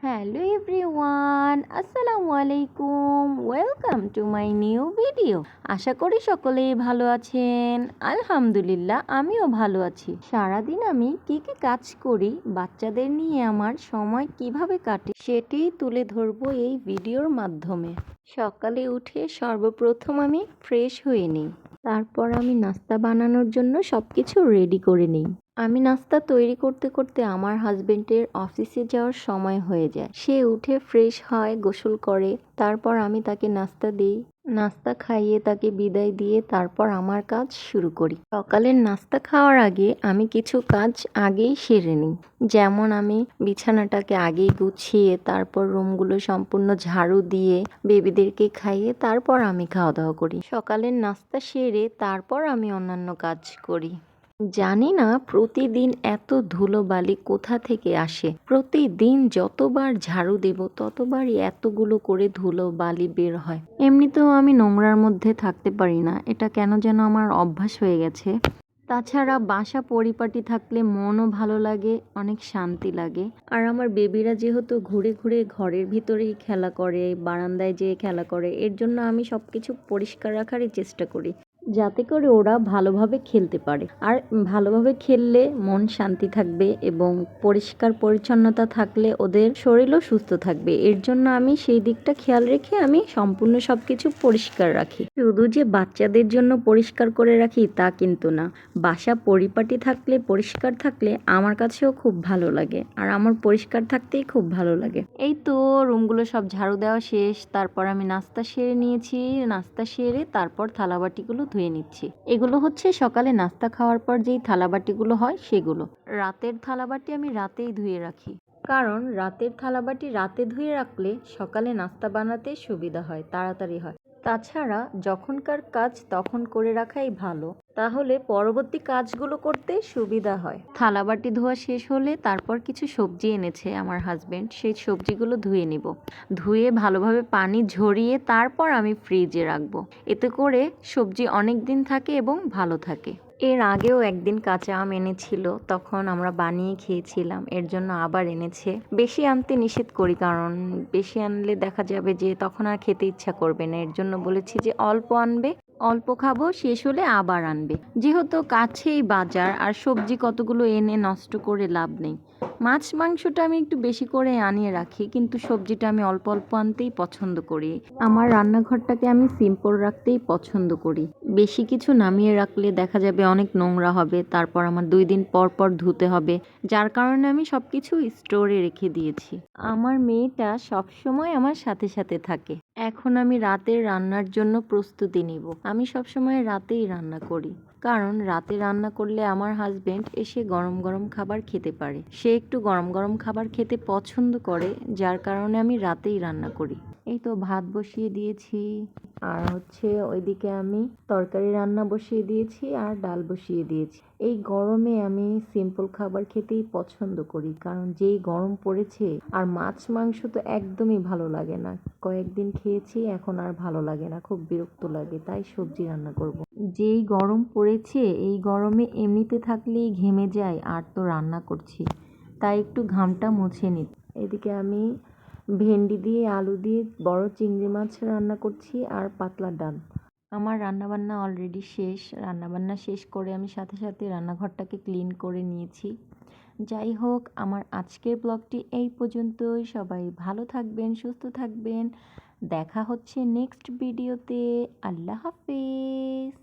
Hello everyone, আসসালামু আলাইকুম। Welcome to my new video. আশা করি সকলেই ভালো আছেন। আলহামদুলিল্লাহ, আমিও ভালো আছি। সারাদিন আমি কি কি কাজ করি, বাচ্চাদের নিয়ে আমার সময় কিভাবে কাটে, সেটাই তুলে ধরবো এই ভিডিওর মাধ্যমে। সকালে উঠে সর্বপ্রথম আমি ফ্রেশ হয়ে নিই। তারপর আমি নাস্তা বানানোর জন্য সব কিছু রেডি করে নিই। আমি নাস্তা তৈরি করতে করতে আমার হাজবেন্ডের অফিসে যাওয়ার সময় হয়ে যায়। সে উঠে ফ্রেশ হয়, গোসল করে, তারপর আমি তাকে নাস্তা দিই। নাস্তা খাইয়ে তাকে বিদায় দিয়ে তারপর আমার কাজ শুরু করি। সকালের নাস্তা খাওয়ার আগে আমি কিছু কাজ আগেই সেরে নিই। যেমন আমি বিছানাটাকে আগেই গুছিয়ে তারপর রুমগুলো সম্পূর্ণ ঝাড়ু দিয়ে বেবিদেরকে খাইয়ে তারপর আমি খাওয়া দাওয়া করি। সকালের নাস্তা সেরে তারপর আমি অন্যান্য কাজ করি। জানি না প্রতিদিন এত ধুলোবালি কোথা থেকে আসে। প্রতিদিন যতবার ঝাড়ু দেব ততবারই এতগুলো করে ধুলোবালি বের হয়। এমনিতেও আমি নোংরার মধ্যে থাকতে পারি না, এটা কেন যেন আমার অভ্যাস হয়ে গেছে। তাছাড়া বাসা পরিপাটি থাকলে মনও ভালো লাগে, অনেক শান্তি লাগে। আর আমার বেবিরা যেহেতু ঘুরে ঘুরে ঘরের ভিতরেই খেলা করে, বারান্দায় যেয়ে খেলা করে, এর জন্য আমি সব কিছু পরিষ্কার রাখারই চেষ্টা করি, যাতে করে ওরা ভালোভাবে খেলতে পারে। আর ভালোভাবে খেললে মন শান্তি থাকবে এবং পরিষ্কার পরিচ্ছন্নতা থাকলে ওদের শরীরও সুস্থ থাকবে। এর জন্য আমি সেই দিকটা খেয়াল রেখে আমি সম্পূর্ণ সব কিছু পরিষ্কার রাখি। শুধু যে বাচ্চাদের জন্য পরিষ্কার করে রাখি তা কিন্তু না, বাসা পরিপাটি থাকলে, পরিষ্কার থাকলে আমার কাছেও খুব ভালো লাগে। আর আমার পরিষ্কার থাকতেই খুব ভালো লাগে। এই তো রুমগুলো সব ঝাড়ু দেওয়া শেষ, তারপর আমি নাস্তা সেরে নিয়েছি। নাস্তা সেরে তারপর থালাবাটিগুলো ধুয়ে নিচ্ছি। এগুলো হচ্ছে সকালে নাস্তা খাওয়ার পর যেই থালাবাটিগুলো হয় সেগুলো। রাতের থালাবাটি আমি রাতেই ধুয়ে রাখি, কারণ রাতের থালাবাটি রাতে ধুয়ে রাখলে সকালে নাস্তা বানাতে সুবিধা হয়, তাড়াতাড়ি হয়। তাছাড়া যখনকার কাজ তখন করে রাখাই ভালো, তাহলে পরবর্তী কাজগুলো করতে সুবিধা হয়। থালাবাটি ধোয়া শেষ হলে তারপর কিছু সবজি এনেছে আমার হাজবেন্ড, সেই সবজিগুলো ধুয়ে নিব। ধুয়ে ভালোভাবে পানি ঝরিয়ে তারপর আমি ফ্রিজে রাখবো। এতে করে সবজি অনেক দিন থাকে এবং ভালো থাকে। এর আগেও একদিন কাঁচা আম এনেছিল, তখন আমরা বানিয়ে খেয়েছিলাম, এর জন্য আবার এনেছে। বেশি আনতে নিষেধ করি, কারণ বেশি আনলে দেখা যাবে যে তখন আর খেতে ইচ্ছা করবে না। এর জন্য বলেছি যে অল্প আনবে, অল্প খাবো, শেষ হলে আবার আনবে। যেহেতু কাছেই বাজার, আর সবজি কতগুলো এনে নষ্ট করে লাভ নেই। মাছ মাংসটা আমি একটু বেশি করে আনিয়ে রাখি, কিন্তু সবজিটা আমি অল্প অল্প আনতেই পছন্দ করি। আমার রান্নাঘরটাকে আমি সিম্পল রাখতেই পছন্দ করি। বেশি কিছু নামিয়ে রাখলে দেখা যাবে অনেক নোংরা হবে, তারপর আমার 2 দিন পর পর ধুতে হবে, যার কারণে আমি সব কিছু স্টোরে রেখে দিয়েছি। আমার মেয়েটা সবসময় আমার সাথে সাথে থাকে। এখন আমি রাতের রান্নার জন্য প্রস্তুতি নিব। আমি সবসময় রাতেই রান্না করি, কারণ রাতে রান্না করলে আমার হাজবেন্ড এসে গরম গরম খাবার খেতে পারে। সে একটু গরম গরম খাবার খেতে পছন্দ করে, যার কারণে আমি রাতেই রান্না করি। এই তো ভাত বসিয়ে দিয়েছি, আর হচ্ছে ওইদিকে আমি তরকারি রান্না বসিয়ে দিয়েছি আর ডাল বসিয়ে দিয়েছি। এই গরমে আমি সিম্পল খাবার খেতেই পছন্দ করি, কারণ যেই গরম পড়েছে, আর মাছ মাংস তো একদমই ভালো লাগে না। কয়েকদিন খেয়েছি, এখন আর ভালো লাগে না, খুব বিরক্ত লাগে, তাই সবজি রান্না করব। যেই গরম পড়েছে, এই গরমে এমনিতে থাকলেই ঘেমে যায়, আর তো রান্না করছি, তাই একটু ঘামটা মুছে নিই। এদিকে আমি ভেন্ডি দিয়ে আলু দিয়ে বড় চিংড়ি মাছ রান্না করছি আর পাতলা ডাল। আমার রান্নাবান্না অলরেডি শেষ। রান্নাবান্না শেষ করে আমি সাথে সাথে রান্নাঘরটাকে ক্লিন করে নিয়েছি। যাই হোক, আমার আজকের ব্লগটি এই পর্যন্তই। সবাই ভালো থাকবেন, সুস্থ থাকবেন। দেখা হচ্ছে নেক্সট ভিডিওতে। আল্লাহ হাফেজ।